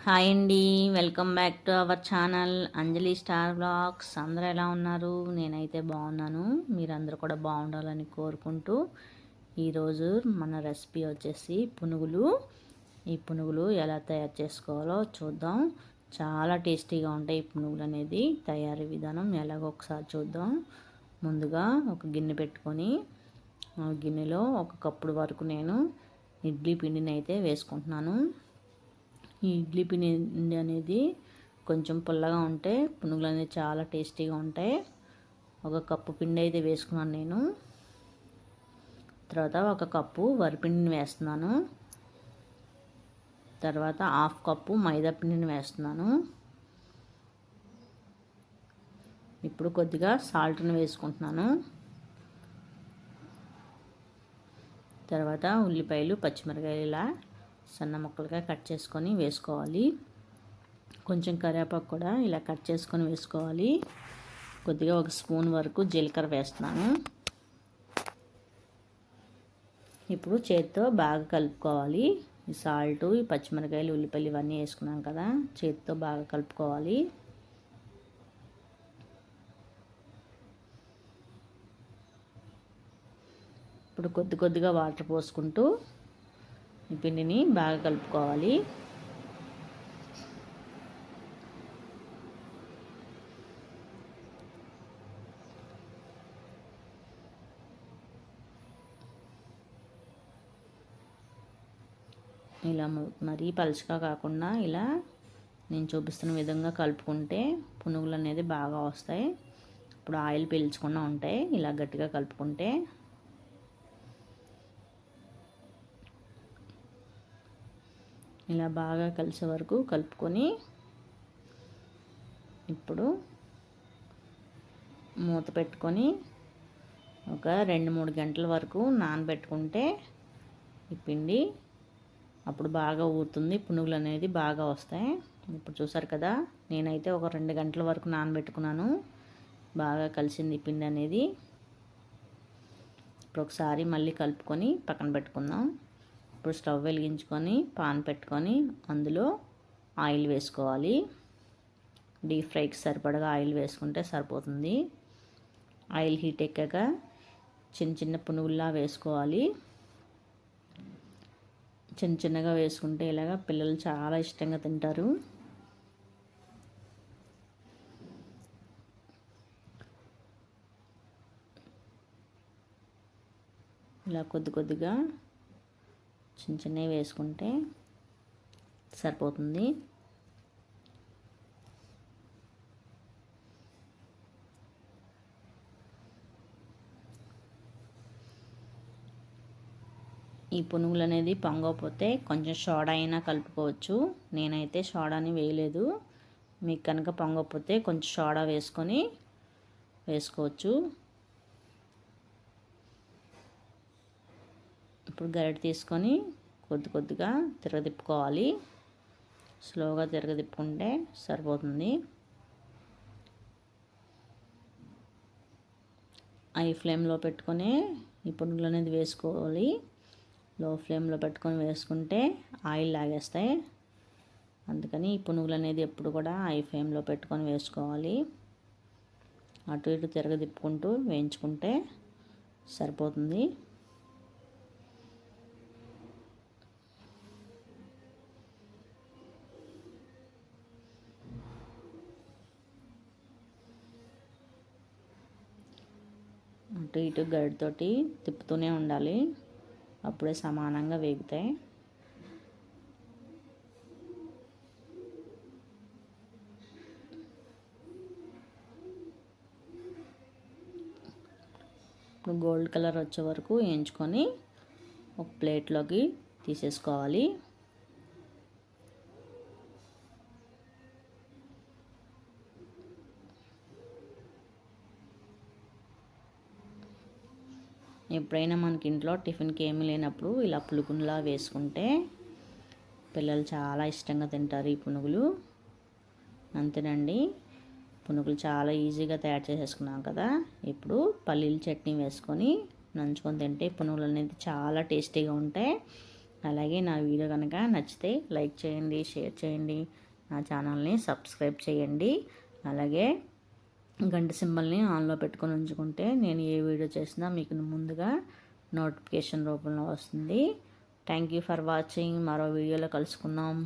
Hi అండి. Welcome back to our channel Anjali star blogs. అందరూ ఎలా ఉన్నారు? నేనైతే బాగున్నాను. మీరందరూ కూడా బాగుండాలని కోరుకుంటూ ఈరోజు మన రెసిపీ వచ్చేసి పునుగులు. ఈ పునుగులు ఎలా తయారు చేసుకోవాలో చూద్దాం. చాలా టేస్టీగా ఉంటాయి ఈ పునుగులు అనేది. తయారీ విధానం ఎలాగో ఒకసారి చూద్దాం. ముందుగా ఒక గిన్నె పెట్టుకొని ఆ గిన్నెలో ఒక కప్పుడు వరకు నేను ఇడ్లీ పిండిని అయితే వేసుకుంటున్నాను. ఈ ఇడ్లీ పిండి అనేది కొంచెం పుల్లగా ఉంటే పునుగులు అనేది చాలా టేస్టీగా ఉంటాయి. ఒక కప్పు పిండి అయితే వేసుకున్నాను నేను. తర్వాత ఒక కప్పు వరిపిండిని వేస్తున్నాను. తర్వాత హాఫ్ కప్పు మైదా పిండిని వేస్తున్నాను. ఇప్పుడు కొద్దిగా సాల్ట్ని వేసుకుంటున్నాను. తర్వాత ఉల్లిపాయలు పచ్చిమిరపకాయలు ఇలా సన్న ముక్కలుగా కట్ చేసుకొని వేసుకోవాలి. కొంచెం కరివేపాకు కూడా ఇలా కట్ చేసుకొని వేసుకోవాలి. కొద్దిగా ఒక స్పూన్ వరకు జీలకర్ర వేస్తున్నాను. ఇప్పుడు చేతితో బాగా కలుపుకోవాలి. ఈ సాల్ట్, ఈ పచ్చిమిరపకాయలు, ఉల్లిపాయలు ఇవన్నీ వేసుకున్నాం కదా, చేతితో బాగా కలుపుకోవాలి. ఇప్పుడు కొద్దిగా వాటర్ పోసుకుంటూ ఈ పిండిని బాగా కలుపుకోవాలి. ఇలా మరీ పలుచగా కాకుండా ఇలా నేను చూపిస్తున్న విధంగా కలుపుకుంటే పునుగులు అనేది బాగా వస్తాయి. ఇప్పుడు ఆయిల్ పీల్చకుండా ఉంటాయి ఇలా గట్టిగా కలుపుకుంటే. ఇలా బాగా కలిసే వరకు కలుపుకొని ఇప్పుడు మూత పెట్టుకొని ఒక 2-3 గంటల వరకు నానబెట్టుకుంటే ఈ పిండి అప్పుడు బాగా ఊరుతుంది, పునుగులు అనేది బాగా వస్తాయి. ఇప్పుడు చూసారు కదా, నేనైతే ఒక 2 గంటల వరకు నానబెట్టుకున్నాను. బాగా కలిసింది ఈ పిండి అనేది. ఇప్పుడు ఒకసారి మళ్ళీ కలుపుకొని పక్కన పెట్టుకుందాం. ఇప్పుడు స్టవ్ వెలిగించుకొని పాన్ పెట్టుకొని అందులో ఆయిల్ వేసుకోవాలి. డీప్ ఫ్రైకి సరిపడగా ఆయిల్ వేసుకుంటే సరిపోతుంది. ఆయిల్ హీట్ ఎక్కాక చిన్న చిన్న పునుగుల్లా వేసుకోవాలి. చిన్న చిన్నగా వేసుకుంటే ఇలాగా పిల్లలు చాలా ఇష్టంగా తింటారు. ఇలా కొద్దిగా చిన్న చిన్నవి వేసుకుంటే సరిపోతుంది. ఈ పునుగులు అనేది పొంగకపోతే కొంచెం సోడా అయినా కలుపుకోవచ్చు. నేనైతే సోడాని వేయలేదు. మీకు కనుక పొంగకపోతే కొంచెం సోడా వేసుకోవచ్చు. ఇప్పుడు గరిటె తీసుకొని కొద్దిగా తిరగదిప్పుకోవాలి. స్లోగా తిరగదిప్పుకుంటే సరిపోతుంది. హై ఫ్లేమ్లో పెట్టుకొని ఈ పునుగులు అనేది వేసుకోవాలి. లో ఫ్లేమ్లో పెట్టుకొని వేసుకుంటే ఆయిల్ లాగేస్తాయి. అందుకని ఈ పునుగులు అనేది ఎప్పుడు కూడా హై ఫ్లేమ్లో పెట్టుకొని వేసుకోవాలి. అటు ఇటు తిరగదిప్పుకుంటూ వేయించుకుంటే సరిపోతుంది. అటు ఇటు గరిటెతోటి తిప్పుతూనే ఉండాలి. అప్పుడే సమానంగా వేగుతాయి. ఇప్పుడు గోల్డ్ కలర్ వచ్చే వరకు వేయించుకొని ఒక ప్లేట్లోకి తీసేసుకోవాలి. ఎప్పుడైనా మనకి ఇంట్లో టిఫిన్కి ఏమీ లేనప్పుడు ఇలా పునుగులా వేసుకుంటే పిల్లలు చాలా ఇష్టంగా తింటారు ఈ పునుగులు. అంతేనండి, పునుగులు చాలా ఈజీగా తయారు చేసేసుకున్నాం కదా. ఇప్పుడు పల్లీల చట్నీ వేసుకొని నంచుకొని తింటే పునుగులు అనేది చాలా టేస్టీగా ఉంటాయి. అలాగే నా వీడియో కనుక నచ్చితే లైక్ చేయండి, షేర్ చేయండి, నా ఛానల్ని సబ్స్క్రైబ్ చేయండి. అలాగే గంట సింబల్ని ఆన్లో పెట్టుకొని ఉంచుకుంటే నేను ఏ వీడియో చేసినా మీకు ముందుగా నోటిఫికేషన్ రూపంలో వస్తుంది. Thank you for watching. మరో వీడియోలో కలుసుకుందాం.